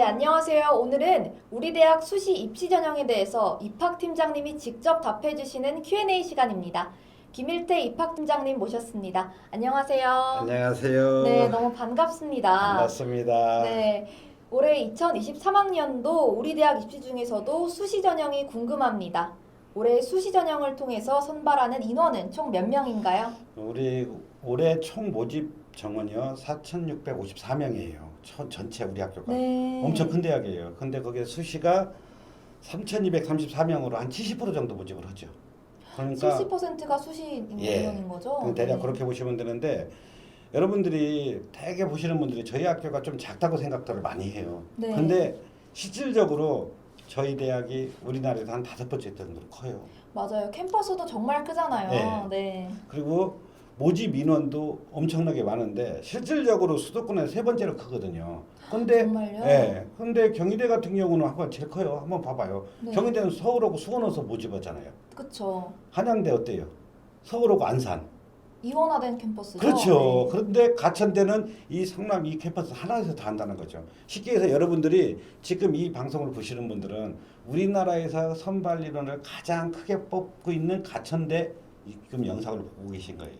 네, 안녕하세요. 오늘은 우리 대학 수시 입시 전형에 대해서 입학팀장님이 직접 답해 주시는 Q&A 시간입니다. 김일태 입학팀장님 모셨습니다. 안녕하세요. 안녕하세요. 네, 너무 반갑습니다. 반갑습니다. 네, 올해 2023학년도 우리 대학 입시 중에서도 수시 전형이 궁금합니다. 올해 수시 전형을 통해서 선발하는 인원은 총 몇 명인가요? 우리 올해 총 모집 정원이요 4,654명이에요. 전체 우리 학교가 네. 엄청 큰 대학이에요. 근데 거기에 수시가 3,234명으로 한 70% 정도 모집을 하죠. 그러니까 70%가 수시 예, 인원인 거죠? 대략 네. 그렇게 보시면 되는데 여러분들이 대개 보시는 분들이 저희 학교가 좀 작다고 생각들을 많이 해요. 네. 근데 실질적으로 저희 대학이 우리나라에서 한 5번째 정도로 커요. 맞아요. 캠퍼스도 정말 크잖아요. 네. 그리고 모집 인원도 엄청나게 많은데 실질적으로 수도권에 3번째로 크거든요. 근데 정말요? 근데 경희대 같은 경우는 한번 제일 커요. 한번 봐봐요. 네. 경희대는 서울하고 수원에서 모집하잖아요. 그쵸. 한양대 어때요? 서울하고 안산. 이원화된 캠퍼스죠. 그렇죠. 네. 그런데 가천대는 이 성남 이 캠퍼스 하나에서 다 한다는 거죠. 쉽게 해서 여러분들이 지금 이 방송을 보시는 분들은 우리나라에서 선발 인원을 가장 크게 뽑고 있는 가천대 지금 영상을 보고 계신 거예요.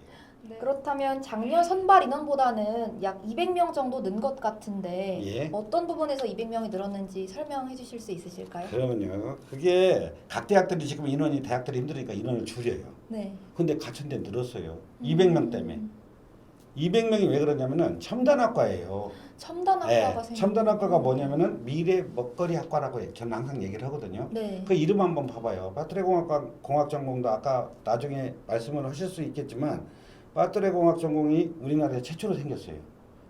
네. 그렇다면 작년 선발 인원보다는 약 200명 정도 는 것 같은데 예. 어떤 부분에서 200명이 늘었는지 설명해 주실 수 있으실까요? 그러면요. 그게 각 대학들이 지금 인원이 대학들이 힘드니까 인원을 줄여요. 네. 근데 가천대 늘었어요. 200명 때문에. 200명이 왜 그러냐면은 첨단학과예요. 첨단학과가 생긴 첨단학과가 뭐냐면은 미래 먹거리 학과라고 저는 항상 얘기를 하거든요. 네. 그 이름 한번 봐봐요. 빠뜨레공학과 공학전공도 아까 나중에 말씀을 하실 수 있겠지만 빠뜨레공학 전공이 우리나라에 최초로 생겼어요.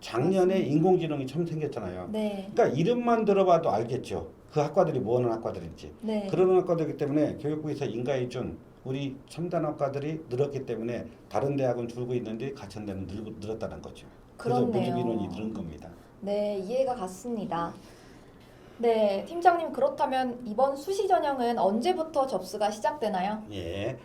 작년에 맞습니다. 인공지능이 처음 생겼잖아요. 네. 그러니까 이름만 들어봐도 알겠죠. 그 학과들이 뭐 하는 학과들인지. 네. 그런 학과들이기 때문에 교육부에서 인가해준 우리 첨단학과들이 늘었기 때문에 다른 대학은 줄고 있는데 가천대는 늘었다는 거죠. 그래서 모집 그렇네요. 인원이 늘은 겁니다. 네, 이해가 갔습니다. 네, 팀장님 그렇다면 이번 수시 전형은 언제부터 접수가 시작되나요? 예.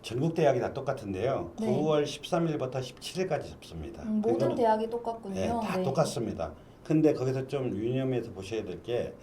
전국 대학이 다 똑같은데요. 네. 9월 13일부터 17일까지 접습니다. 모든 그거는- 대학이 똑같군요. 네, 다 네. 똑같습니다. 근데 거기서 좀 유념해서 보셔야 될 게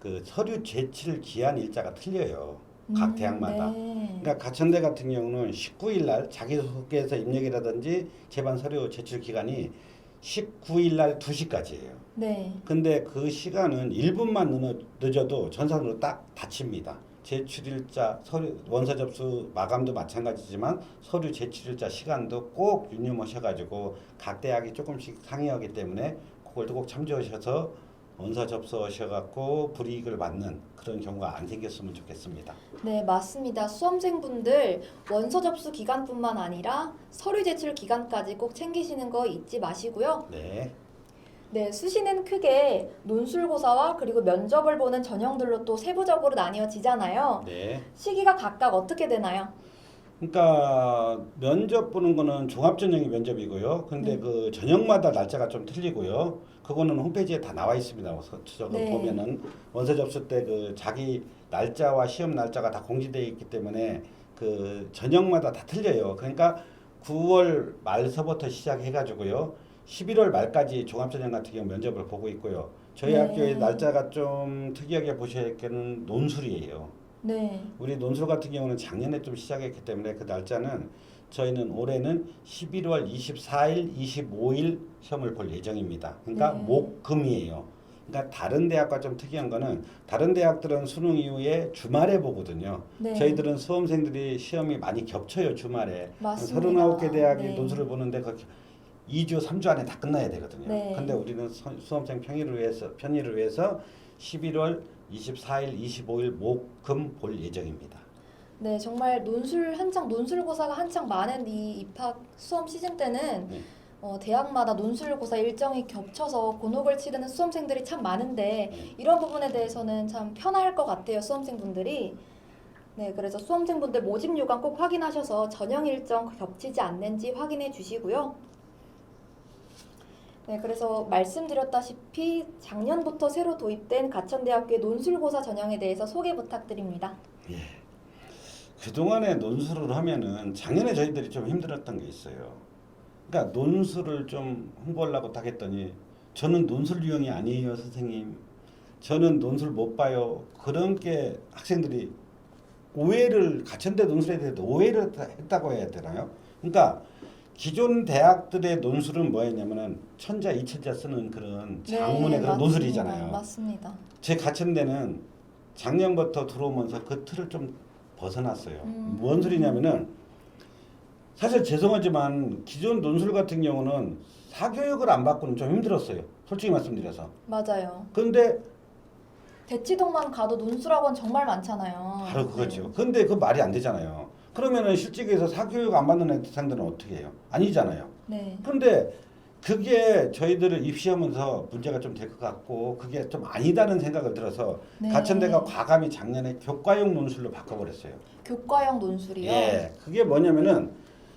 그 서류 제출 기한 일자가 틀려요. 각 대학마다. 네. 그러니까 가천대 같은 경우는 19일 날 자기소개서 입력이라든지 제반 서류 제출 기간이 19일 날 2시까지예요. 네. 근데 그 시간은 1분만 늦어도 전산으로 딱 닫힙니다. 제출일자, 서류 원서 접수 마감도 마찬가지지만 서류 제출일자 시간도 꼭 유념하셔가지고 각 대학이 조금씩 상이하기 때문에 그걸 꼭 참조하셔서 원서 접수하셔갖고 불이익을 받는 그런 경우가 안 생겼으면 좋겠습니다. 네, 맞습니다. 수험생분들 원서 접수 기간뿐만 아니라 서류 제출 기간까지 꼭 챙기시는 거 잊지 마시고요. 네. 네, 수시는 크게 논술고사와 그리고 면접을 보는 전형들로 또 세부적으로 나뉘어지잖아요. 네. 시기가 각각 어떻게 되나요? 그러니까 면접 보는 거는 종합전형이 면접이고요. 근데 네. 그 전형마다 날짜가 좀 틀리고요. 그거는 홈페이지에 다 나와 있습니다. 저거 네. 보면은 원서 접수 때 그 자기 날짜와 시험 날짜가 다 공지되어 있기 때문에 그 전형마다 다 틀려요. 그러니까 9월 말서부터 시작해가지고요. 11월 말까지 종합전형 같은 경우 면접을 보고 있고요. 저희 네. 학교의 날짜가 좀 특이하게 보셔야 할 게는 논술이에요. 네. 우리 논술 같은 경우는 작년에 좀 시작했기 때문에 그 날짜는 저희는 올해는 11월 24일, 25일 시험을 볼 예정입니다. 그러니까 네. 목금이에요. 그러니까 다른 대학과 좀 특이한 거는 다른 대학들은 수능 이후에 주말에 보거든요. 네. 저희들은 수험생들이 시험이 많이 겹쳐요, 주말에. 맞습니다. 39개 대학이 네. 논술을 보는데 그 2주, 3주 안에 다 끝나야 되거든요. 네. 근데 우리는 수험생 편의를 위해서 11월 24일, 25일 목금 볼 예정입니다. 네, 정말 논술고사가 한창 많은 이 입학 수험 시즌 때는 네. 대학마다 논술고사 일정이 겹쳐서 곤혹을 치르는 수험생들이 참 많은데 네. 이런 부분에 대해서는 참 편할 것 같아요, 수험생분들이. 네, 그래서 수험생분들 모집 요강 꼭 확인하셔서 전형 일정 겹치지 않는지 확인해 주시고요. 네, 그래서 말씀드렸다시피 작년부터 새로 도입된 가천대학교의 논술고사 전형에 대해서 소개 부탁드립니다. 그동안에 논술을 하면은 작년에 저희들이 좀 힘들었던 게 있어요. 그러니까 논술을 좀 홍보하려고 딱 했더니 저는 논술 유형이 아니에요, 선생님. 저는 논술 못 봐요. 그런 게 학생들이 오해를 가천대 논술에 대해서 오해를 했다고 해야 되나요? 그러니까 기존 대학들의 논술은 뭐였냐면은 천자, 이천자 쓰는 그런 장문의 그런 논술이잖아요. 맞습니다. 제 가천대는 작년부터 들어오면서 그 틀을 좀 벗어났어요. 뭔 소리냐면은 사실 죄송하지만 기존 논술 같은 경우는 사교육을 안 받고는 좀 힘들었어요. 솔직히 말씀드려서. 맞아요. 근데 대치동만 가도 논술학원 정말 많잖아요. 바로 그거죠. 근데 그 말이 안 되잖아요. 그러면은 실직에서 사교육 안 받는 학생들은 어떻게 해요? 아니잖아요. 네. 근데 그게 저희들을 입시하면서 문제가 좀 될 것 같고 그게 좀 아니다는 생각을 들어서 네. 가천대가 과감히 작년에 교과용 논술로 바꿔버렸어요. 교과형 논술이요? 예, 그게 뭐냐면은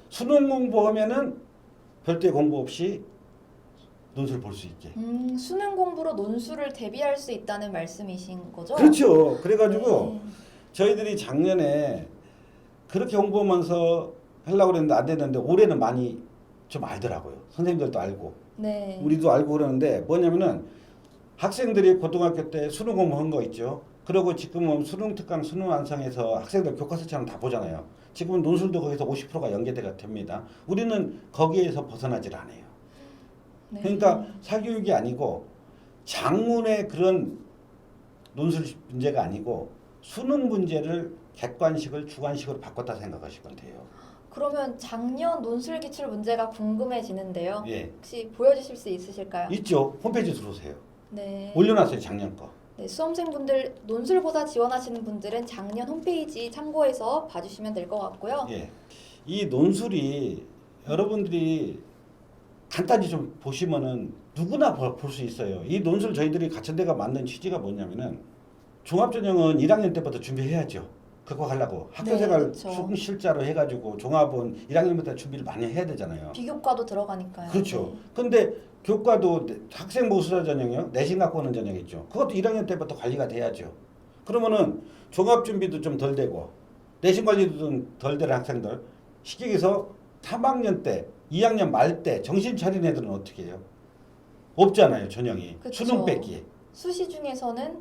수능 공부하면은 별도의 공부 없이 논술 볼 수 있게. 수능 공부로 논술을 대비할 수 있다는 말씀이신 거죠? 그렇죠. 그래가지고 네. 저희들이 작년에 그렇게 홍보하면서 하려고 그랬는데 안 됐는데 올해는 많이 좀 알더라고요. 선생님들도 알고 네. 우리도 알고 그러는데 뭐냐면은 학생들이 고등학교 때 수능 공부한 거 있죠. 그리고 지금은 수능 특강 수능 완성해서 학생들 교과서처럼 다 보잖아요. 지금은 논술도 거기서 50%가 연계가 됩니다. 우리는 거기에서 벗어나질 않아요. 네. 그러니까 사교육이 아니고 장문의 그런 논술 문제가 아니고 수능 문제를 객관식을 주관식으로 바꿨다 생각하시면 돼요. 그러면 작년 논술 기출 문제가 궁금해지는데요. 예, 혹시 보여주실 수 있으실까요? 있죠. 홈페이지 들어오세요. 네. 올려놨어요 작년 거. 네, 수험생분들 논술고사 지원하시는 분들은 작년 홈페이지 참고해서 봐주시면 될 것 같고요. 예, 이 논술이 여러분들이 간단히 좀 보시면은 누구나 볼 수 있어요. 이 논술 저희들이 가천대가 만든 취지가 뭐냐면은 종합전형은 1학년 때부터 준비해야죠. 그거 하려고 학교생활 네, 그렇죠. 수능실자로 해가지고 종합은 1학년부터 준비를 많이 해야 되잖아요. 비교과도 들어가니까요. 그렇죠. 네. 근데 교과도 학생 모의고사 전형이요. 내신 갖고 오는 전형 있죠. 그것도 1학년 때부터 관리가 돼야죠. 그러면은 종합 준비도 좀 덜 되고 내신 관리도 좀 덜 되는 학생들 쉽게 얘기해서 3학년 때 2학년 말 때 정신 차린 애들은 어떻게 해요? 없잖아요. 전형이. 그쵸. 수능 뺏기. 수시 중에서는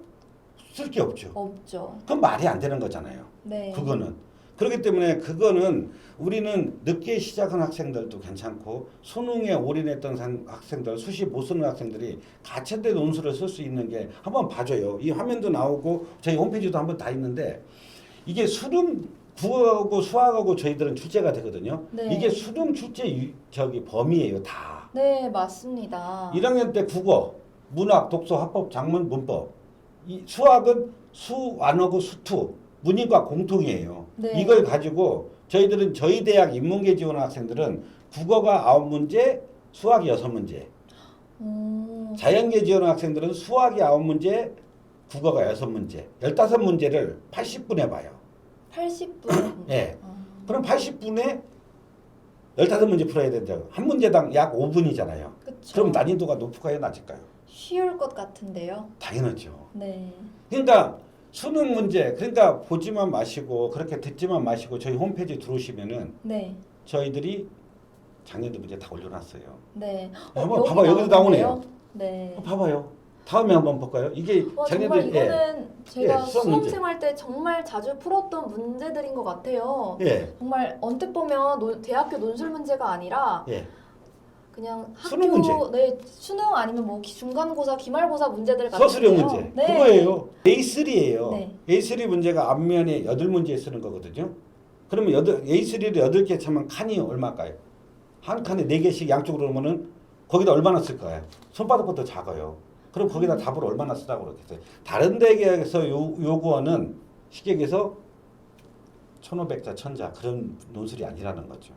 쓸 게 없죠. 없죠. 그건 말이 안 되는 거잖아요. 네. 그거는. 그렇기 때문에 그거는 우리는 늦게 시작한 학생들도 괜찮고 수능에 올인했던 학생들, 수시 못 쓰는 학생들이 가천대 논술을 쓸 수 있는 게 한번 봐줘요. 이 화면도 나오고 저희 홈페이지도 한번 다 있는데 이게 수능 국어하고 수학하고 저희들은 출제가 되거든요. 네. 이게 수능 출제 범위예요, 다. 네, 맞습니다. 1학년 때 국어, 문학, 독서, 화법, 작문, 문법. 이 수학은 수완어고 수투, 문이과 공통이에요. 네. 이걸 가지고 저희들은 저희 대학 인문계 지원 학생들은 국어가 9문제, 수학이 6문제. 자연계 지원 학생들은 수학이 9문제, 국어가 6문제. 15문제를 80분에 봐요. 80분. 예. 그럼 80분에 15문제 풀어야 된다고. 한 문제당 약 5분이잖아요. 그쵸. 그럼 난이도가 높을까요, 낮을까요? 쉬울 것 같은데요. 당연하죠. 네. 그러니까 수능 문제, 그러니까 보지만 마시고 그렇게 듣지만 마시고 저희 홈페이지 들어오시면은 네. 저희들이 작년도 문제 다 올려놨어요. 네. 한번 봐봐, 여기도 나오네요. 네. 봐봐요. 다음에 한번 볼까요? 이게 와, 작년도 정말 이거는 제가 수학 수험 문제. 생활 때 정말 자주 풀었던 문제들인 것 같아요. 예, 정말 언뜻 보면 대학교 논술 문제가 아니라 예, 그냥 학교 수능 문제. 네, 수능 아니면 뭐 중간고사, 기말고사 문제들 같은 서술형 문제. 네. 그거예요. A3예요. 네. A3 문제가 앞면에 8문제 쓰는 거거든요. 그러면 A3를 8개 차면 칸이 얼마일까요? 한 칸에 4개씩 양쪽으로 오면은 거기다 얼마나 쓸 거예요? 손바닥보다 작아요. 그럼 거기다 답을 얼마나 쓰라고 그러겠어요? 다른 데에서 요구하는 쉽게 얘기해서 1500자, 1000자 그런 논술이 아니라는 거죠.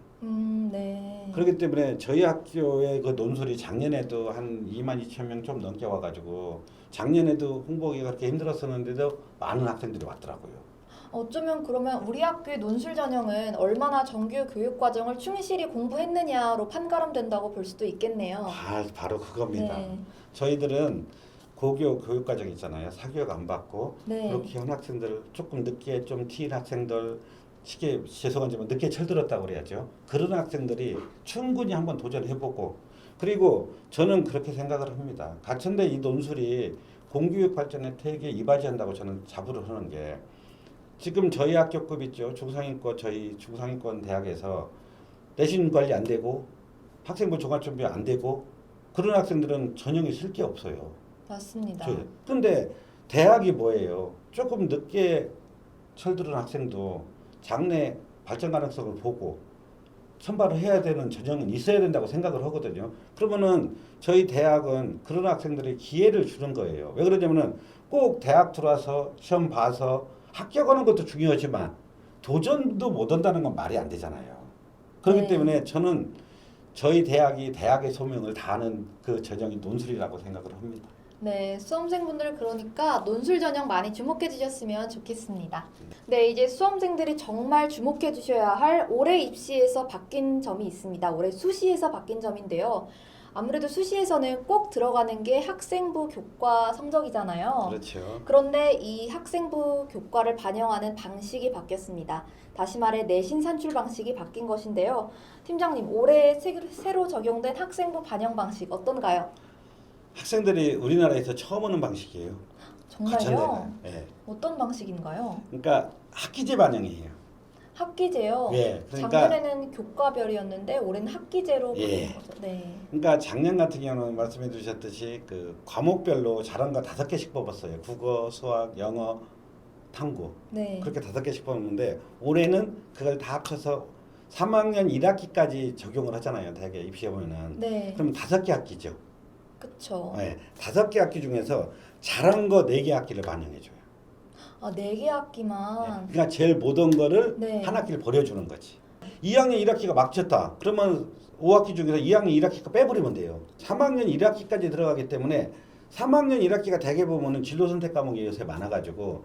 네. 그렇기 때문에 저희 학교의 그 논술이 작년에도 한 22,000명 좀 넘게 와가지고 작년에도 홍보하기가 그렇게 힘들었었는데도 많은 학생들이 왔더라고요. 어쩌면 그러면 우리 학교의 논술 전형은 얼마나 정규 교육 과정을 충실히 공부했느냐로 판가름된다고 볼 수도 있겠네요. 바로 그겁니다. 네. 저희들은 고교 교육과정 있잖아요. 사교육 안 받고 네. 그렇게 한 학생들 조금 늦게 좀 튀인 학생들 쉽게 죄송하지만 늦게 철들었다고 그래야죠. 그런 학생들이 충분히 한번 도전해보고 그리고 저는 그렇게 생각을 합니다. 가천대 이 논술이 공교육 발전에 되게 이바지한다고 저는 자부를 하는 게 지금 저희 학교급 있죠. 저희 중상위권 대학에서 내신 관리 안 되고 학생부 종합준비 안 되고 그런 학생들은 전형이 쓸 게 없어요. 맞습니다. 근데 대학이 뭐예요? 조금 늦게 철들은 학생도 장래 발전 가능성을 보고 선발을 해야 되는 전형은 있어야 된다고 생각을 하거든요. 그러면은 저희 대학은 그런 학생들의 기회를 주는 거예요. 왜 그러냐면은 꼭 대학 들어와서 시험 봐서 합격하는 것도 중요하지만 도전도 못 한다는 건 말이 안 되잖아요. 그렇기 네. 때문에 저는 저희 대학이 대학의 소명을 다하는 그 전형이 논술이라고 생각을 합니다. 네, 수험생분들 그러니까 논술 전형 많이 주목해 주셨으면 좋겠습니다. 네, 이제 수험생들이 정말 주목해 주셔야 할 올해 입시에서 바뀐 점이 있습니다. 올해 수시에서 바뀐 점인데요. 아무래도 수시에서는 꼭 들어가는 게 학생부 교과 성적이잖아요. 그렇죠. 그런데 이 학생부 교과를 반영하는 방식이 바뀌었습니다. 다시 말해 내신 산출 방식이 바뀐 것인데요. 팀장님, 올해 새로 적용된 학생부 반영 방식 어떤가요? 학생들이 우리나라에서 처음 오는 방식이에요. 정말요? 가천대가. 예. 어떤 방식인가요? 그러니까 학기제 반영이에요. 학기제요. 예. 그러니까 작년에는 교과별이었는데 올해는 학기제로 예. 바뀐 거죠. 네. 그러니까 작년 같은 경우는 말씀해 주셨듯이 그 과목별로 잘한 거 5개씩 뽑았어요. 국어, 수학, 영어, 탐구. 네. 그렇게 5개씩 뽑았는데 올해는 그걸 다 합쳐서 3학년 1학기까지 적용을 하잖아요. 대학에 입시해 보면은. 네. 그럼 5개 학기죠. 그쵸. 네. 5개 학기 중에서 잘한 거 4개 학기를 반영해 줘요. 아, 4개 학기만. 그러니까 제일 못한 거를 네. 한 학기를 버려주는 거지. 2학년 1학기가 막혔다. 그러면 5학기 중에서 2학년 1학기가 빼버리면 돼요. 3학년 1학기까지 들어가기 때문에 3학년 1학기가 대개 보면은 진로 선택 과목이 요새 많아가지고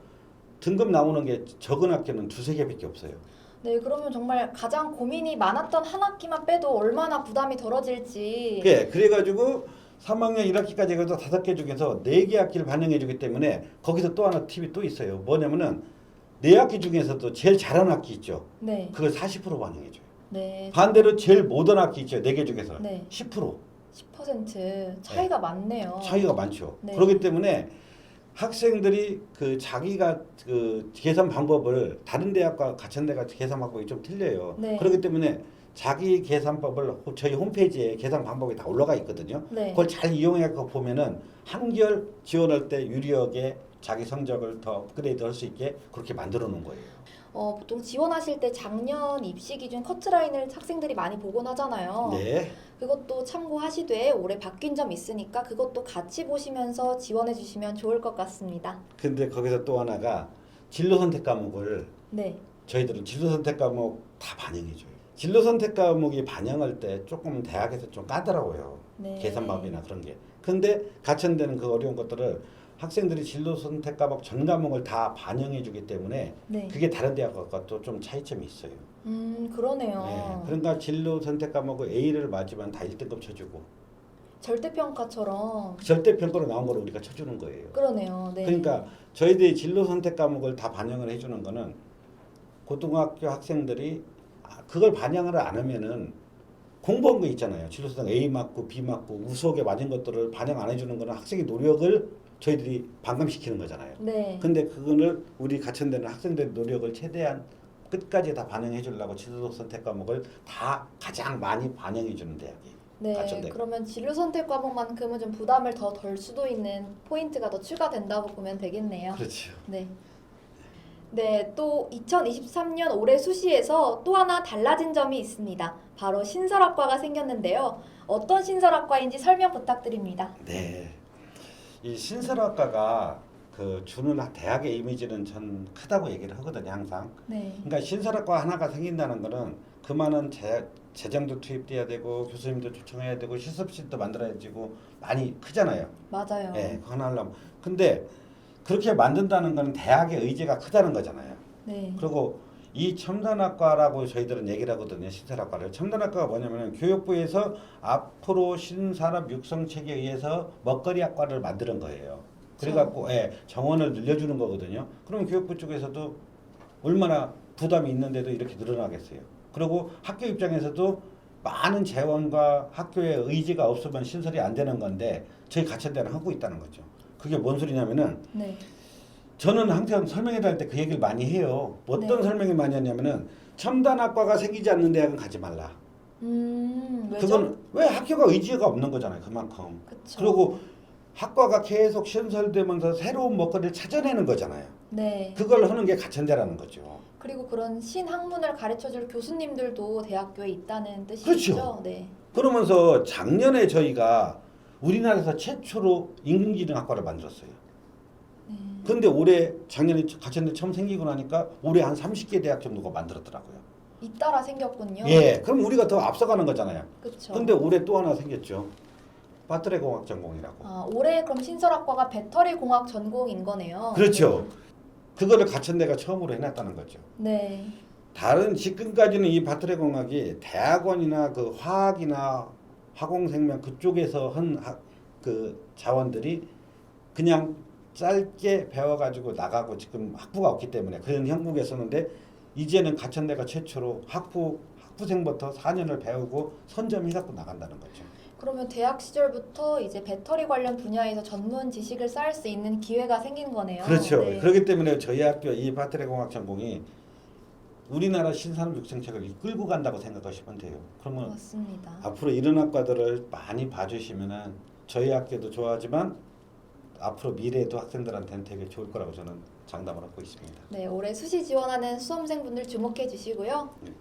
등급 나오는 게 적은 학교는 2-3개밖에 없어요. 네, 그러면 정말 가장 고민이 많았던 한 학기만 빼도 얼마나 부담이 덜어질지. 그래가지고 3학년 1학기까지 해서 5개 중에서 4개 학기를 반영해 주기 때문에 거기서 또 하나 팁이 또 있어요. 뭐냐면은 4학기 중에서도 제일 잘하는 학기 있죠. 네. 그걸 40% 반영해 줘요. 네. 반대로 제일 못한 학기 있죠. 4개 중에서 네. 10% 10% 차이가 많네요. 차이가 많죠. 네. 그렇기 때문에 학생들이 그 자기가 그 계산 방법을 다른 대학과 가천대가 계산 방법이 좀 틀려요. 네. 그렇기 때문에 자기 계산법을 저희 홈페이지에 계산 방법이 다 올라가 있거든요. 네. 그걸 잘 이용해 갖고 보면은 한결 지원할 때 유리하게 자기 성적을 더 업그레이드 할 수 있게 그렇게 만들어 놓은 거예요. 보통 지원하실 때 작년 입시 기준 커트라인을 학생들이 많이 보곤 하잖아요. 네. 그것도 참고하시되 올해 바뀐 점 있으니까 그것도 같이 보시면서 지원해 주시면 좋을 것 같습니다. 근데 거기서 또 하나가 진로 선택 과목을 네. 저희들은 진로 선택 과목 다 반영해 줘요. 진로 선택 과목이 반영할 때 조금 대학에서 좀 까더라고요. 네. 계산법이나 그런 게. 근데 가천대는 그 어려운 것들을 학생들이 진로 선택 과목 전 과목을 다 반영해 주기 때문에 네. 그게 다른 대학과 또 좀 차이점이 있어요. 그러네요. 네. 그러니까 진로 선택 과목을 A를 맞으면 다 1등급 쳐주고 절대평가처럼. 절대 평가로 나온 거를 우리가 쳐주는 거예요. 그러네요. 네. 그러니까 저희들이 진로 선택 과목을 다 반영을 해주는 거는 고등학교 학생들이 그걸 반영을 안 하면은 공부한 거 있잖아요. 진로 선택 A 맞고 B 맞고 우수하게 맞은 것들을 반영 안 해주는 거는 학생의 노력을 저희들이 반감시키는 거잖아요. 네. 근데 그거를 우리 가천대는 학생들의 노력을 최대한 끝까지 다 반영해 주려고 진로 선택 과목을 다 가장 많이 반영해 주는 대학이에요. 네. 가천대가. 그러면 진로 선택 과목만큼은 좀 부담을 더 덜 수도 있는 포인트가 더 추가된다고 보면 되겠네요. 그렇죠. 네. 네, 또 2023년 올해 수시에서 또 하나 달라진 점이 있습니다. 바로 신설학과가 생겼는데요. 어떤 신설학과인지 설명 부탁드립니다. 네. 이 신설학과가 그 주는 대학의 이미지는 전 크다고 얘기를 하거든요, 항상. 네. 그러니까 신설학과 하나가 생긴다는 거는 그 많은 재정도 투입돼야 되고 교수님도 초청해야 되고 실습실도 만들어야 되고 많이 크잖아요. 맞아요. 예, 그거 하나 하려면. 근데 그렇게 만든다는 건 대학의 의지가 크다는 거잖아요. 네. 그리고 이 첨단학과라고 저희들은 얘기를 하거든요. 신설학과를. 첨단학과가 뭐냐면 교육부에서 앞으로 신산업 육성체계에 의해서 먹거리학과를 만드는 거예요. 그래갖고 정원을 늘려주는 거거든요. 그럼 교육부 쪽에서도 얼마나 부담이 있는데도 이렇게 늘어나겠어요. 그리고 학교 입장에서도 많은 재원과 학교의 의지가 없으면 신설이 안 되는 건데 저희 가천대는 하고 있다는 거죠. 그게 뭔 소리냐면은 네. 저는 항상 설명회 할 때 그 얘기를 많이 해요. 어떤 네. 설명을 많이 하냐면은 첨단학과가 생기지 않는 대학은 가지 말라. 왜죠? 그건 왜 학교가 의지가 없는 거잖아요. 그만큼. 그쵸. 그리고 학과가 계속 신설되면서 새로운 먹거리를 찾아내는 거잖아요. 네. 그걸 하는 게 가천대라는 거죠. 그리고 그런 신학문을 가르쳐줄 교수님들도 대학교에 있다는 뜻이죠. 그렇죠. 네. 그러면서 작년에 저희가 우리나라에서 최초로 인공지능학과를 만들었어요. 근데 올해 작년에 가천대 처음 생기고 나니까 올해 한 30개 대학 정도가 만들었더라고요. 잇따라 생겼군요. 예, 그럼 우리가 더 앞서가는 거잖아요. 그렇죠. 근데 올해 또 하나 생겼죠. 배터리 공학 전공이라고. 아, 올해 그럼 신설학과가 배터리 공학 전공인 거네요. 그렇죠. 그거를 가천대가 처음으로 해놨다는 거죠. 네. 다른 지금까지는 이 배터리 공학이 대학원이나 그 화학이나 화공생명 그쪽에서 한 그 자원들이 그냥 짧게 배워가지고 나가고 지금 학부가 없기 때문에 그런 형국에 썼는데 이제는 가천대가 최초로 학부생부터 4년을 배우고 선점해갖고 나간다는 거죠. 그러면 대학 시절부터 이제 배터리 관련 분야에서 전문 지식을 쌓을 수 있는 기회가 생긴 거네요. 그렇죠. 네. 그렇기 때문에 저희 학교 이 배터리 공학 전공이 우리나라 신산업 육성책을 이끌고 간다고 생각하시면 돼요. 그러면 맞습니다. 앞으로 이런 학과들을 많이 봐주시면은 저희 학교도 좋아하지만 앞으로 미래에도 학생들한테는 되게 좋을 거라고 저는 장담을 하고 있습니다. 네, 올해 수시 지원하는 수험생분들 주목해 주시고요. 네.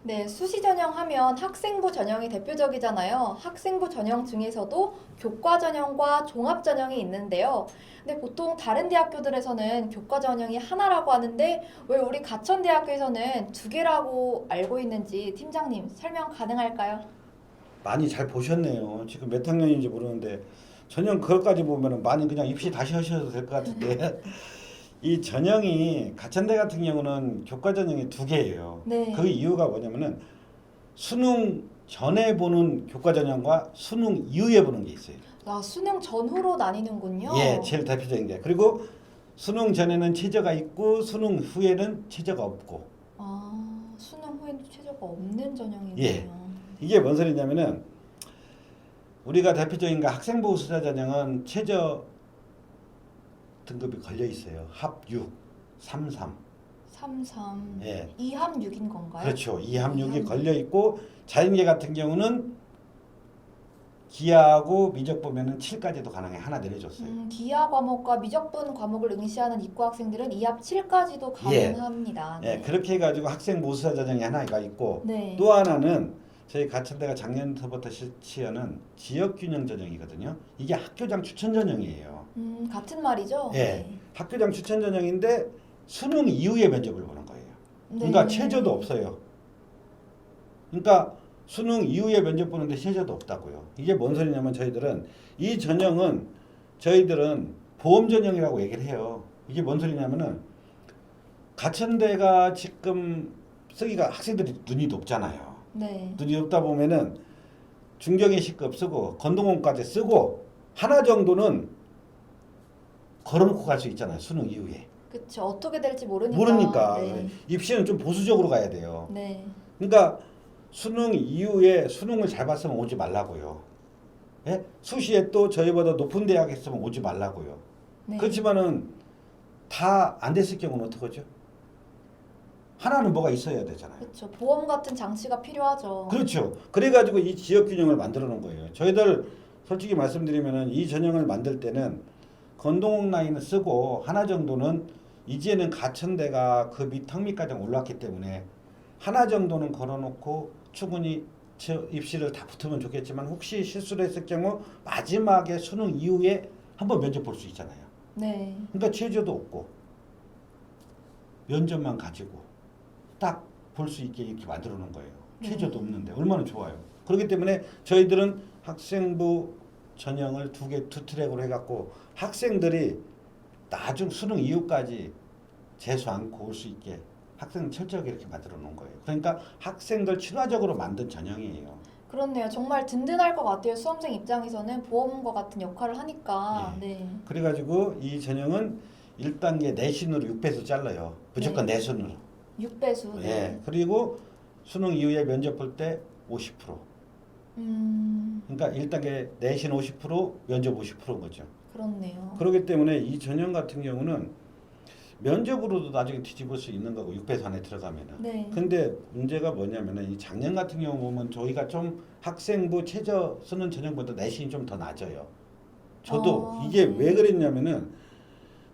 네, 수시 전형 하면 학생부 전형이 대표적이잖아요. 학생부 전형 중에서도 교과 전형과 종합 전형이 있는데요. 근데 보통 다른 대학교들에서는 교과 전형이 하나라고 하는데 왜 우리 가천대학교에서는 두 개라고 알고 있는지 팀장님 설명 가능할까요? 많이 잘 보셨네요. 지금 몇 학년인지 모르는데 전형 그것까지 보면은 많이 그냥 입시 다시 하셔도 될 것 같은데 이 전형이 가천대 같은 경우는 교과 전형이 두 개예요. 네. 그 이유가 뭐냐면은 수능 전에 보는 교과 전형과 수능 이후에 보는 게 있어요. 아, 수능 전후로 나뉘는군요. 예, 제일 대표적인 게. 그리고 수능 전에는 최저가 있고 수능 후에는 최저가 없고. 아, 수능 후에는 최저가 없는 전형이군요. 예. 이게 뭔 소리냐면은 우리가 대표적인 거 학생부 수자 전형은 최저 등급이 걸려 있어요. 합 6, 3, 3. 3, 3. 예. 2합 6인 건가요? 그렇죠. 2 합 6이 2합 걸려 있고 자연계 같은 경우는 기하하고 미적 보면은 7까지도 가능해. 하나 내려줬어요. 기하 과목과 미적분 과목을 응시하는 이과 학생들은 2합 7까지도 예. 가능합니다. 예, 그렇게 해가지고 학생부 수자 전형이 하나가 있고 네. 또 하나는 저희 가천대가 작년부터 실시하는 지역균형 전형이거든요. 이게 학교장 추천 전형이에요. 같은 말이죠? 예, 학교장 추천 전형인데 수능 이후에 면접을 보는 거예요. 네. 그러니까 최저도 없어요. 그러니까 수능 이후에 면접 보는데 최저도 없다고요. 이게 뭔 소리냐면 저희들은 이 전형은 저희들은 보험 전형이라고 얘기를 해요. 이게 뭔 소리냐면은 가천대가 지금 쓰기가 학생들이 눈이 높잖아요. 네. 눈이 높다 보면은 중경의 C급 쓰고 건동원까지 쓰고 하나 정도는 걸어놓고 갈 수 있잖아요. 수능 이후에. 그렇죠. 어떻게 될지 모르니까. 모르니까 네. 입시는 좀 보수적으로 가야 돼요. 네. 그러니까 수능 이후에 수능을 잘 봤으면 오지 말라고요. 예? 수시에 또 저희보다 높은 대학 했으면 오지 말라고요. 네. 그렇지만은 다 안 됐을 경우는 어떡하죠? 하나는 뭐가 있어야 되잖아요. 그렇죠. 보험 같은 장치가 필요하죠. 그렇죠. 그래가지고 이 지역 균형을 만들어 놓은 거예요. 저희들 솔직히 말씀드리면은 이 전형을 만들 때는 건동옥 라인을 쓰고 하나 정도는 이제는 가천대가 그 밑 턱밑까지 올랐기 때문에 하나 정도는 걸어놓고 충분히 입시를 다 붙으면 좋겠지만 혹시 실수를 했을 경우 마지막에 수능 이후에 한번 면접 볼 수 있잖아요. 네. 그러니까 최저도 없고 면접만 가지고 딱 볼 수 있게 이렇게 만들어 놓은 거예요. 최저도 없는데 얼마나 좋아요. 그렇기 때문에 저희들은 학생부 전형을 두 트랙으로 해갖고 학생들이 나중 수능 이후까지 재수 않고 올 수 있게 학생 철저하게 이렇게 만들어 놓은 거예요. 그러니까 학생들 친화적으로 만든 전형이에요. 그렇네요. 정말 든든할 것 같아요. 수험생 입장에서는 보험과 같은 역할을 하니까. 예. 네. 그래가지고 이 전형은 1단계 내신으로 6배수 잘라요. 무조건 네. 내신으로. 6배수. 예. 그리고 수능 이후에 면접 볼 때 50%. 음, 그러니까 1단계 내신 50%, 면접 50%인 거죠. 그렇네요. 그렇기 때문에 이 전형 같은 경우는 면접으로도 나중에 뒤집을 수 있는 거고 6배수 안에 들어가면은. 네. 근데 문제가 뭐냐면은 이 작년 같은 경우 보면 저희가 좀 학생부 최저 쓰는 전형보다 내신이 좀 더 낮아요. 저도 아, 이게 네. 왜 그랬냐면은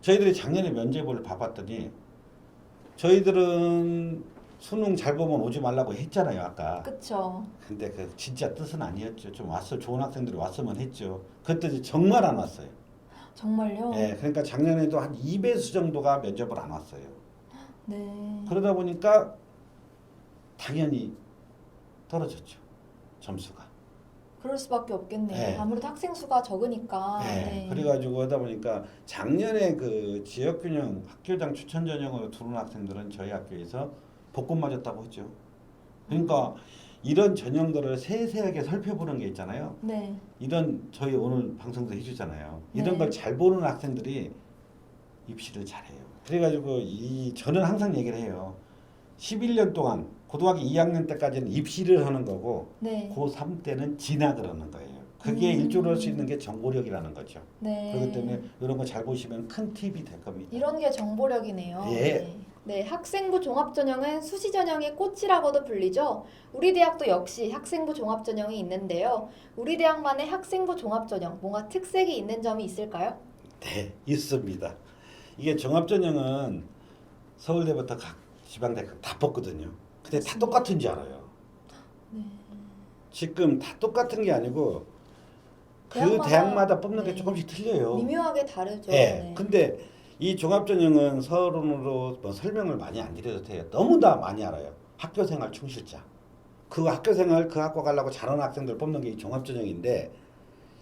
저희들이 작년에 면접을 봐봤더니 저희들은 수능 잘 보면 오지 말라고 했잖아요, 아까. 그쵸. 근데 그 진짜 뜻은 아니었죠. 좀 왔어 좋은 학생들이 왔으면 했죠. 그랬더니 정말 안 왔어요. 정말요? 예, 그러니까 작년에도 한 2배수 정도가 면접을 안 왔어요. 네. 그러다 보니까 당연히 떨어졌죠. 점수가. 그럴 수밖에 없겠네요. 네. 아무래도 학생 수가 적으니까. 예, 네. 그래가지고 하다 보니까 작년에 그 지역균형 학교장 추천 전형으로 들어온 학생들은 저희 학교에서 복권 맞았다고 했죠. 그러니까 이런 전형들을 세세하게 살펴보는 게 있잖아요. 네. 이런 저희 오늘 방송도 해주잖아요. 이런 네. 걸 잘 보는 학생들이 입시를 잘해요. 그래가지고 저는 항상 얘기를 해요. 11년 동안 고등학교 2학년 때까지는 입시를 하는 거고 네. 고3 때는 진학을 하는 거예요. 그게 일조를 할 수 있는 게 정보력이라는 거죠. 네. 그렇기 때문에 이런 거 잘 보시면 큰 팁이 될 겁니다. 이런 게 정보력이네요. 예. 네. 네, 학생부 종합전형은 수시전형의 꽃이라고도 불리죠. 우리 대학도 역시 학생부 종합전형이 있는데요. 우리 대학만의 학생부 종합전형, 뭔가 특색이 있는 점이 있을까요? 네, 있습니다. 이게 종합전형은 서울대부터 각 지방대 다 뽑거든요. 근데 다 똑같은 줄 알아요. 네. 지금 다 똑같은 게 아니고 그 대학마다, 대학마다 뽑는 게 네. 조금씩 틀려요. 미묘하게 다르죠. 예. 네. 근데 이 종합전형은 서론으로 뭐 설명을 많이 안 드려도 돼요. 너무나 많이 알아요. 학교생활 충실자. 그 학교생활 그 학과 가려고 잘하는 학생들 뽑는 게 이 종합전형인데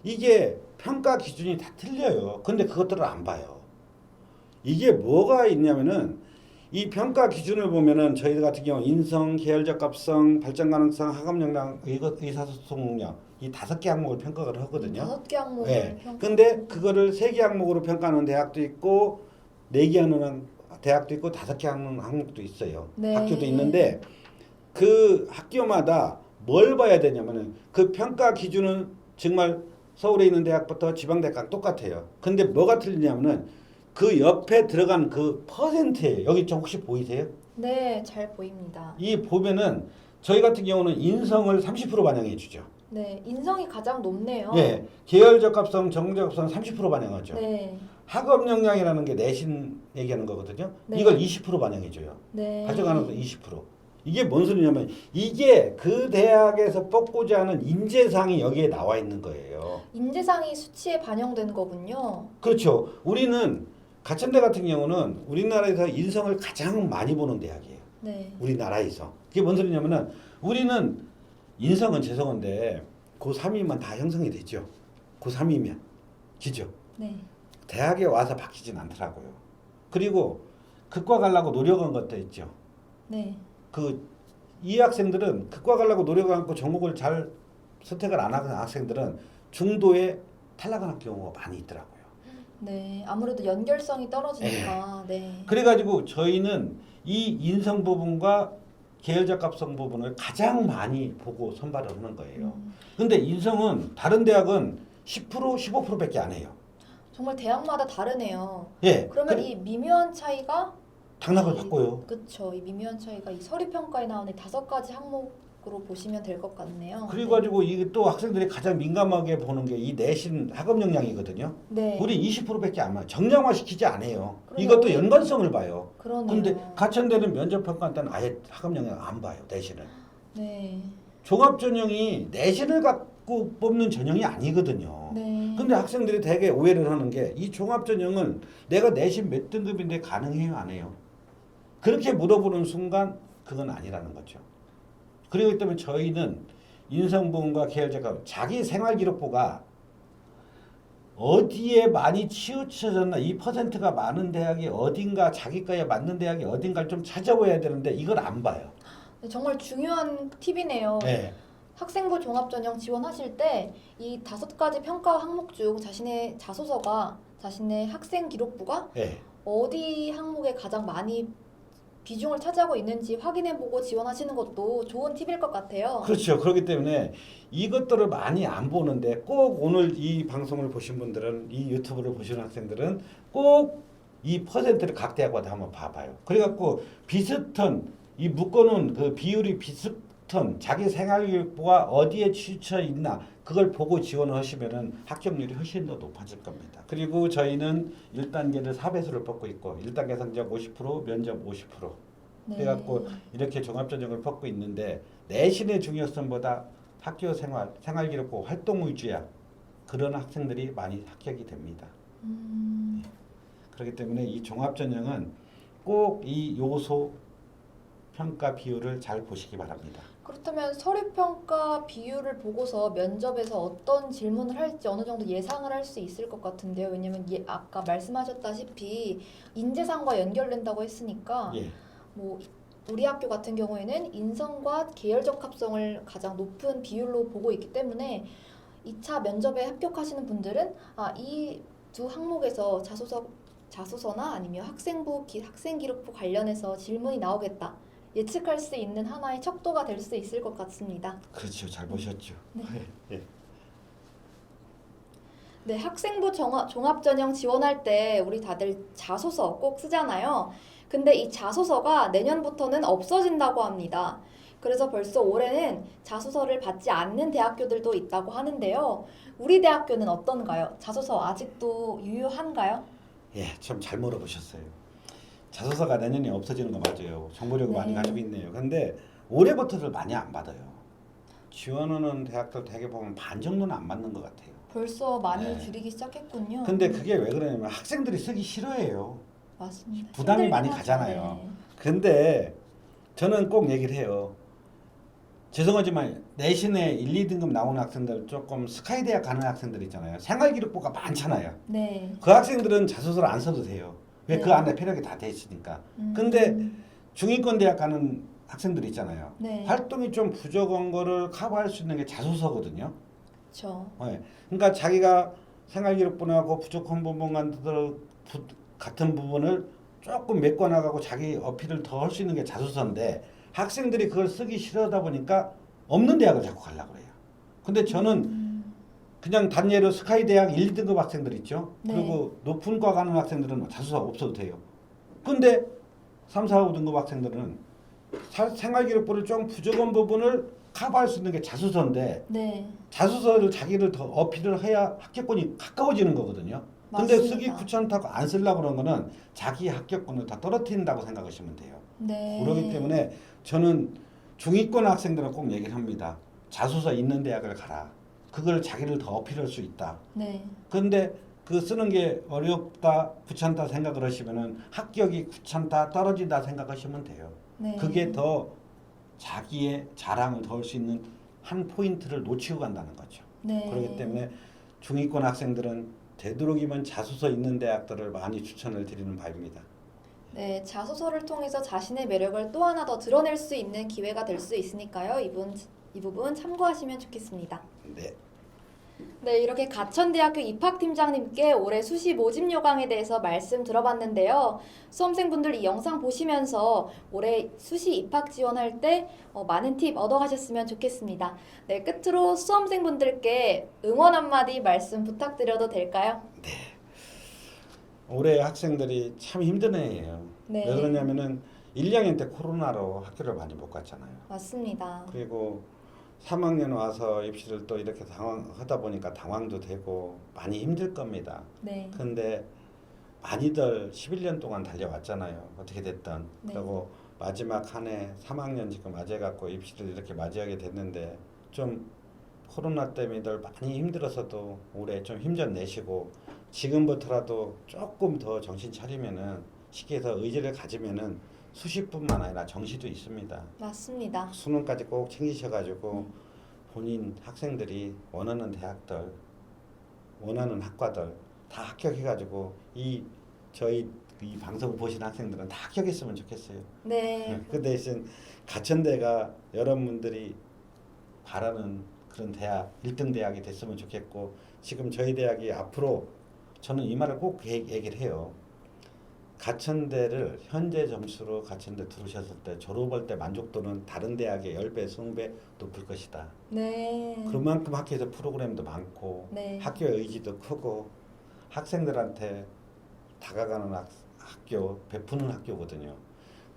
이게 평가 기준이 다 틀려요. 근데 그것들을 안 봐요. 이게 뭐가 있냐면은 이 평가 기준을 보면은 저희들 같은 경우 인성, 계열적 합성, 발전 가능성, 학업 역량, 의사소통 능력 이 5개 항목을 평가를 하거든요. 5개 항목을 네. 평가. 근데 그거를 3개 항목으로 평가하는 대학도 있고 4개 하는 대학도 있고 5개 하는 항목도 있어요. 네. 학교도 있는데 그 학교마다 뭘 봐야 되냐면은 그 평가 기준은 정말 서울에 있는 대학부터 지방대학까지 똑같아요. 근데 뭐가 틀리냐면은 그 옆에 들어간 그 퍼센트예요. 여기 좀 혹시 보이세요? 네, 잘 보입니다. 이 보면은 저희 같은 경우는 인성을 30% 반영해 주죠. 네, 인성이 가장 높네요. 예, 계열적 합성, 정적 합성 30% 반영하죠. 네. 학업 역량이라는 게 내신 얘기하는 거거든요. 네. 이걸 20% 반영해줘요. 네. 가져가는 거 20%. 이게 뭔 소리냐면 이게 그 대학에서 뽑고자 하는 인재상이 여기에 나와 있는 거예요. 인재상이 수치에 반영된 거군요. 그렇죠. 우리는 가천대 같은 경우는 우리나라에서 인성을 가장 많이 보는 대학이에요. 네. 우리나라에서. 그게 뭔 소리냐면은 우리는 인성은 죄송한데 고3이면 다 형성이 되죠. 고3이면. 그죠? 네. 대학에 와서 바뀌진 않더라고요. 그리고 극과 가려고 노력한 것도 있죠. 네. 이 학생들은 극과 가려고 노력한 거 종목을 잘 선택을 안 하는 학생들은 중도에 탈락하는 경우가 많이 있더라고요. 네. 아무래도 연결성이 떨어지니까. 네. 그래가지고 저희는 이 인성 부분과 계열적 합성 부분을 가장 많이 보고 선발을 하는 거예요. 근데 인성은 다른 대학은 10% 15%밖에 안 해요. 정말 대학마다 다르네요. 예. 그러면 이 미묘한 차이가 당락을 바꿔요. 그렇죠. 이 미묘한 차이가 이 서류 평가에 나오는 5가지 항목으로 보시면 될 것 같네요. 그래가지고 이게 또 학생들이 가장 민감하게 보는 게 이 내신 학업 역량이거든요. 네. 우리 20%밖에 안 봐요. 정량화 시키지 않아요. 그러면 이것도 우리- 연관성을 봐요. 그러네요. 근데 가천대는 면접 평가 때는 아예 학업 역량 안 봐요. 내신을. 네. 종합 전형이 내신을 갖고 뽑는 전형이 아니거든요. 네. 근데 학생들이 되게 오해를 하는 게 이 종합 전형은 내가 내신 몇 등급인데 가능해요, 안 해요? 그렇게 물어보는 순간 그건 아니라는 거죠. 그렇기 때문에 저희는 인성부분과 계열적 자기 생활기록부가 어디에 많이 치우쳐졌나 이 퍼센트가 많은 대학이 어딘가 자기과에 맞는 대학이 어딘가를 좀 찾아봐야 되는데 이걸 안 봐요. 네, 정말 중요한 팁이네요. 네. 학생부 종합전형 지원하실 때 이 5가지 평가 항목 중 자신의 자소서가 자신의 학생 기록부가 네. 어디 항목에 가장 많이 비중을 차지하고 있는지 확인해보고 지원하시는 것도 좋은 팁일 것 같아요. 그렇죠. 그렇기 때문에 이것들을 많이 안 보는데 꼭 오늘 이 방송을 보신 분들은 이 유튜브를 보시는 학생들은 꼭 이 퍼센트를 각 대학마다 한번 봐봐요. 그래갖고 비슷한 이 묶어놓은 그 비율이 비슷한 자기 생활교육부가 어디에 치우쳐 있나 그걸 보고 지원을 하시면은 합격률이 훨씬 더 높아질 겁니다. 그리고 저희는 1단계를 4배수를 뽑고 있고 1단계 성적 50% 면접 50% 네. 그래갖고 이렇게 종합전형을 뽑고 있는데 내신의 중요성보다 학교 생활, 생활기록부 활동 위주야 그런 학생들이 많이 합격이 됩니다. 그렇기 때문에 이 종합전형은 꼭 이 요소 평가 비율을 잘 보시기 바랍니다. 그렇다면 서류평가 비율을 보고서 면접에서 어떤 질문을 할지 어느 정도 예상을 할 수 있을 것 같은데요. 왜냐면 아까 말씀하셨다시피 인재상과 연결된다고 했으니까 예. 뭐 우리 학교 같은 경우에는 인성과 계열 적합성을 가장 높은 비율로 보고 있기 때문에 2차 면접에 합격하시는 분들은 이 두 항목에서 자소서나 아니면 학생기록부 관련해서 질문이 나오겠다. 예측할 수 있는 하나의 척도가 될 수 있을 것 같습니다. 그렇죠. 잘 보셨죠. 네. 예. 네, 학생부 종합전형 지원할 때 우리 다들 자소서 꼭 쓰잖아요. 근데 이 자소서가 내년부터는 없어진다고 합니다. 그래서 벌써 올해는 자소서를 받지 않는 대학교들도 있다고 하는데요. 우리 대학교는 어떤가요? 자소서 아직도 유효한가요? 예, 참 잘 물어보셨어요. 자소서가 내년에 없어지는 거 맞아요. 정보력을 많이 네. 가지고 있네요. 근데 올해부터들 많이 안 받아요. 지원하는 대학들 대개 보면 반 정도는 안 받는 것 같아요. 벌써 많이 네. 줄이기 시작했군요. 근데 그게 왜 그러냐면 학생들이 쓰기 싫어해요. 맞습니다. 부담이 힘들긴 많이 하죠. 가잖아요. 네. 근데 저는 꼭 얘기를 해요. 죄송하지만 내신에 1, 2등급 나오는 학생들 조금 스카이 대학 가는 학생들 있잖아요. 생활기록부가 많잖아요. 네. 그 학생들은 자소서를 안 써도 돼요. 왜 그 네. 안에 표력이 다 돼 있으니까. 근데 중위권 대학 가는 학생들 있잖아요. 네. 활동이 좀 부족한 거를 커버할 수 있는 게 자소서거든요. 그렇죠. 네. 그러니까 자기가 생활기록부하고 부족한 부분 같은 부분을 조금 메꿔나가고 자기 어필을 더 할 수 있는 게 자소서인데 학생들이 그걸 쓰기 싫어하다 보니까 없는 대학을 자꾸 가려고 해요. 근데 저는 그냥 단예로 스카이 대학 1, 2등급 학생들 있죠. 네. 그리고 높은 과 가는 학생들은 자소서 없어도 돼요. 근데 3, 4, 5등급 학생들은 생활기록부를 좀 부족한 부분을 커버할 수 있는 게 자소서인데 네. 자소서를 자기를 더 어필을 해야 합격권이 가까워지는 거거든요. 근데 맞습니다. 쓰기 귀찮다고 안 쓰려고 그런 거는 자기 합격권을 다 떨어뜨린다고 생각하시면 돼요. 네. 그렇기 때문에 저는 중위권 학생들은 꼭 얘기를 합니다. 자소서 있는 대학을 가라. 그걸 자기를 더 어필할 수 있다. 네. 근데 그 쓰는 게 어렵다, 귀찮다 생각을 하시면은 합격이 귀찮다, 떨어진다 생각하시면 돼요. 네. 그게 더 자기의 자랑을 더 할 수 있는 한 포인트를 놓치고 간다는 거죠. 네. 그렇기 때문에 중위권 학생들은 되도록이면 자소서 있는 대학들을 많이 추천을 드리는 바입니다. 네, 자소서를 통해서 자신의 매력을 또 하나 더 드러낼 수 있는 기회가 될 수 있으니까요. 이 부분 참고하시면 좋겠습니다. 네. 네, 이렇게 가천대학교 입학팀장님께 올해 수시 모집 요강에 대해서 말씀 들어봤는데요. 수험생분들 이 영상 보시면서 올해 수시 입학 지원할 때 많은 팁 얻어가셨으면 좋겠습니다. 네, 끝으로 수험생분들께 응원 한마디 말씀 부탁드려도 될까요? 올해 학생들이 참 힘든 해예요. 네. 왜 그러냐면은 1, 2학년 때 코로나로 학교를 많이 못 갔잖아요. 맞습니다. 그리고 3학년 와서 입시를 또 이렇게 하다 보니까 당황도 되고 많이 힘들 겁니다. 네. 근데 많이들 11년 동안 달려왔잖아요. 어떻게 됐든. 네. 그리고 마지막 한 해 3학년 지금 맞이해갖고 입시를 이렇게 맞이하게 됐는데 좀 코로나 때문에들 많이 힘들어서도 올해 좀 힘좀 내시고 지금부터라도 조금 더 정신 차리면은 시기에서 의지를 가지면은 수시뿐만 아니라 정시도 있습니다. 맞습니다. 수능까지 꼭 챙기셔가지고 본인 학생들이 원하는 대학들, 원하는 학과들 다 합격해가지고 저희 이 방송을 보시는 학생들은 다 합격했으면 좋겠어요. 네. 그 대신 가천대가 여러분들이 바라는 그런 대학, 1등 대학이 됐으면 좋겠고 지금 저희 대학이 앞으로 저는 이 말을 꼭 얘기를 해요. 가천대를 현재 점수로 가천대 들어오셨을 때 졸업할 때 만족도는 다른 대학의 10배, 20배 높을 것이다. 네. 그만큼 학교에서 프로그램도 많고 네. 학교의 의지도 크고 학생들한테 다가가는 학교, 베푸는 학교거든요.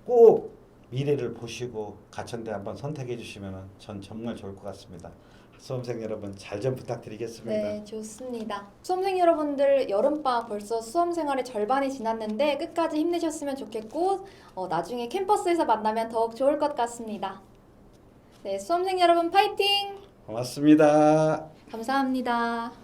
꼭 미래를 보시고 가천대 한번 선택해 주시면 전 정말 좋을 것 같습니다. 수험생 여러분 잘 좀 부탁드리겠습니다. 네, 좋습니다. 수험생 여러분들 여름방학 벌써 수험 생활의 절반이 지났는데 끝까지 힘내셨으면 좋겠고 나중에 캠퍼스에서 만나면 더욱 좋을 것 같습니다. 네, 수험생 여러분 파이팅! 고맙습니다. 감사합니다.